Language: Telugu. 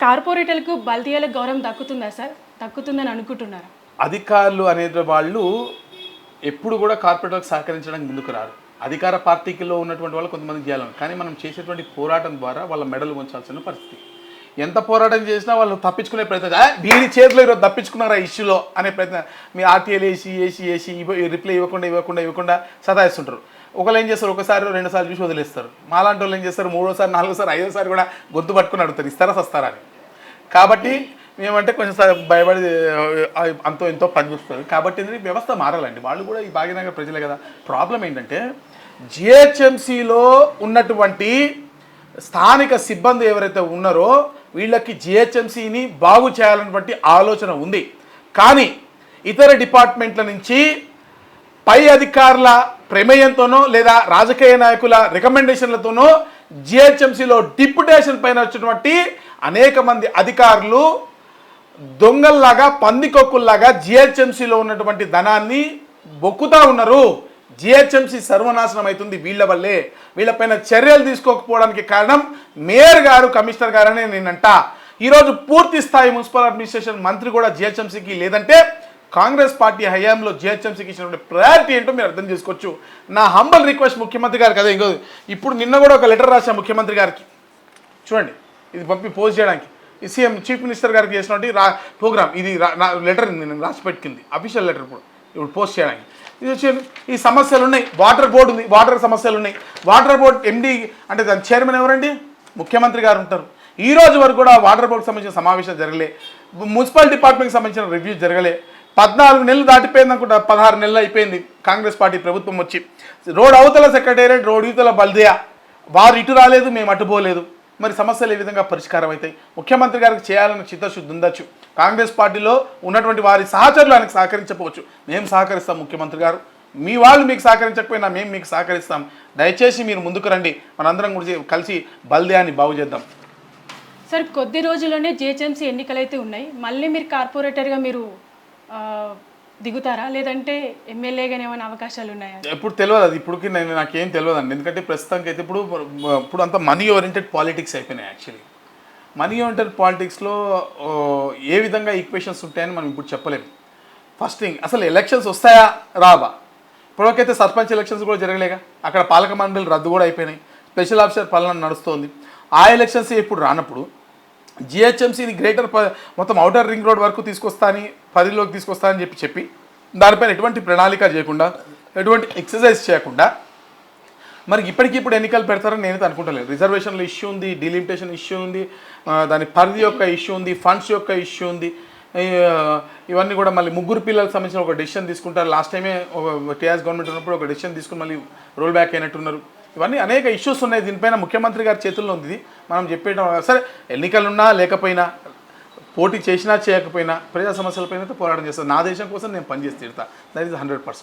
కార్పొరేటర్లకు బల్దియాలకు గౌరవం దక్కుతుందా సార్? దక్కుతుందని అనుకుంటున్నారా? అధికారులు అనే వాళ్ళు ఎప్పుడు కూడా కార్పొరేటర్లకు సహకరించడానికి ముందుకు రారు. అధికార పార్టీలో ఉన్నటువంటి వాళ్ళు కొంతమంది చేయాలని, కానీ మనం చేసేటువంటి పోరాటం ద్వారా వాళ్ళ మెడలు ఉంచాల్సిన పరిస్థితి. ఎంత పోరాటం చేసినా వాళ్ళు తప్పించుకునే ప్రయత్నం, వీరి చేతిలో ఈరోజు తప్పించుకున్నారా ఇష్యూలో అనే ప్రయత్నం. మీ ఆర్టీఐలు వేసి రిప్లై ఇవ్వకుండా సతాయిస్తుంటారు. ఒకళ్ళు ఏం చేస్తారు, ఒకసారి 2 సార్లు చూసి వదిలేస్తారు. మాలాంటి వాళ్ళు ఏం చేస్తారు, 3ఓసారి 4ఓసారి 5ఓసారి కూడా గొంతు పట్టుకుని అడుగుతారు, ఇస్తారా సస్తారా అని. కాబట్టి మేమంటే కొంచెం భయపడి అంతో ఎంతో పనిచేస్తుంది. కాబట్టి వ్యవస్థ మారాలండి. వాళ్ళు కూడా ఈ భాగ్యనగర్ ప్రజలే కదా. ప్రాబ్లం ఏంటంటే జిహెచ్ఎంసీలో ఉన్నటువంటి స్థానిక సిబ్బంది ఎవరైతే ఉన్నారో వీళ్ళకి జిహెచ్ఎంసీని బాగు చేయాలన్నటువంటి ఆలోచన ఉంది. కానీ ఇతర డిపార్ట్మెంట్ల నుంచి పై అధికారుల ప్రమేయంతోనో లేదా రాజకీయ నాయకుల రికమెండేషన్లతోనో జిహెచ్ఎంసీలో డిప్యుటేషన్ పైన వచ్చినటువంటి అనేక మంది అధికారులు దొంగల్లాగా పందికొక్కుల్లాగా జిహెచ్ఎంసీలో ఉన్నటువంటి ధనాన్ని బొక్కుతా ఉన్నారు. జిహెచ్ఎంసీ సర్వనాశనం అవుతుంది వీళ్ళ వల్లే. వీళ్ళపైన చర్యలు తీసుకోకపోవడానికి కారణం మేయర్ గారు, కమిషనర్ గారు అని నేనంట. ఈరోజు పూర్తి స్థాయి మున్సిపల్ అడ్మినిస్ట్రేషన్ మంత్రి కూడా జిహెచ్ఎంసీకి లేదంటే కాంగ్రెస్ పార్టీ హయాంలో జిహెచ్ఎంసీకి ఇచ్చినటువంటి ప్రయారిటీ ఏంటో మీరు అర్థం చేసుకోవచ్చు. నా హంబల్ రిక్వెస్ట్ ముఖ్యమంత్రి గారికి అదే. ఇంకో ఇప్పుడు నిన్న కూడా ఒక లెటర్ రాశా ముఖ్యమంత్రి గారికి, చూడండి ఇది పంపి పోస్ట్ చేయడానికి. ఈ సీఎం చీఫ్ మినిస్టర్ గారికి చేసినటువంటి ప్రోగ్రామ్ ఇది లెటర్ నేను రాసి పెట్టింది, అఫీషియల్ లెటర్ ఇప్పుడు పోస్ట్ చేయడానికి. ఇది వచ్చి ఈ సమస్యలు ఉన్నాయి. వాటర్ బోర్డు ఉంది, వాటర్ సమస్యలు ఉన్నాయి. వాటర్ బోర్డు ఎండీ అంటే దాని చైర్మన్ ఎవరండి? ముఖ్యమంత్రి గారు ఉంటారు. ఈ రోజు వరకు కూడా వాటర్ బోర్డుకి సంబంధించిన సమావేశాలు జరగలే. మున్సిపల్ డిపార్ట్మెంట్కి సంబంధించిన రివ్యూ జరగలే. 14 నెలలు దాటిపోయింది అనుకుంటా, 16 నెలలు అయిపోయింది కాంగ్రెస్ పార్టీ ప్రభుత్వం వచ్చి. రోడ్ అవతల సెక్రటేరియట్, రోడ్ యువతల బల్దియా, వారు ఇటు రాలేదు, మేము అటు పోలేదు. మరి సమస్యలు ఏ విధంగా పరిష్కారం అవుతాయి? ముఖ్యమంత్రి గారికి చేయాలని చిత్తశుద్ధి ఉండొచ్చు. కాంగ్రెస్ పార్టీలో ఉన్నటువంటి వారి సహచరులు ఆయనకు సహకరించకపోవచ్చు. మేము సహకరిస్తాం ముఖ్యమంత్రి గారు, మీ వాళ్ళు మీకు సహకరించకపోయినా మేము మీకు సహకరిస్తాం. దయచేసి మీరు ముందుకు రండి, మనందరం కూడా కలిసి బల్దియాన్ని బాగు చేద్దాం. సార్ కొద్ది రోజుల్లోనే జిహెచ్ఎంసీ ఎన్నికలు అయితే ఉన్నాయి. మళ్ళీ మీరు కార్పొరేటర్గా మీరు దిగుతారా, లేదంటే ఎమ్మెల్యేగానే ఏమైనా అవకాశాలు ఉన్నాయా? ఎప్పుడు తెలియదు అది. ఇప్పటికి నాకేం తెలియదండి. ఎందుకంటే ప్రస్తుతానికి అయితే ఇప్పుడు అంతా మనీ ఓరియంటెడ్ పాలిటిక్స్ అయిపోయినాయి. యాక్చువల్లీ మనీ ఓరియంటెడ్ పాలిటిక్స్లో ఏ విధంగా ఈక్వేషన్స్ ఉంటాయని మనం ఇప్పుడు చెప్పలేము. ఫస్ట్ థింగ్, అసలు ఎలక్షన్స్ వస్తాయా రావా? ఇప్పటికైతే సర్పంచ్ ఎలక్షన్స్ కూడా జరగలేగా. అక్కడ పాలక మండలి రద్దు కూడా అయిపోయినాయి. స్పెషల్ ఆఫీసర్ పాలన నడుస్తోంది. ఆ ఎలక్షన్స్ ఇప్పుడు రానప్పుడు జిహెచ్ఎంసీని గ్రేటర్ మొత్తం ఔటర్ రింగ్ రోడ్ వరకు తీసుకొస్తాని, పరిధిలోకి తీసుకొస్తానని చెప్పి దానిపైన ఎటువంటి ప్రణాళిక చేయకుండా, ఎటువంటి ఎక్సర్సైజ్ చేయకుండా మరి ఇప్పటికిప్పుడు ఎన్నికలు పెడతారని నేనైతే అనుకుంటలేదు. రిజర్వేషన్ల ఇష్యూ ఉంది, డిలిమిటేషన్ ఇష్యూ ఉంది, దాని పరిధి యొక్క ఇష్యూ ఉంది, ఫండ్స్ యొక్క ఇష్యూ ఉంది. ఇవన్నీ కూడా మళ్ళీ 3 పిల్లలకు సంబంధించిన ఒక డెసిషన్ తీసుకుంటారు. లాస్ట్ టైమే టీఆర్ఎస్ గవర్నమెంట్ ఉన్నప్పుడు ఒక డెసిషన్ తీసుకుని మళ్ళీ రోల్ బ్యాక్ అయినట్టున్నారు. ఇవన్నీ అనేక ఇష్యూస్ ఉన్నాయి. దీనిపైన ముఖ్యమంత్రి గారి చేతుల్లో ఉంది. మనం చెప్పేయడం సరే, ఎన్నికలున్నా లేకపోయినా, పోటీ చేసినా చేయకపోయినా ప్రజా సమస్యలపైన పోరాటం చేస్తాను. నా దేశం కోసం నేను పనిచేసి తీరుతా. That is 100%.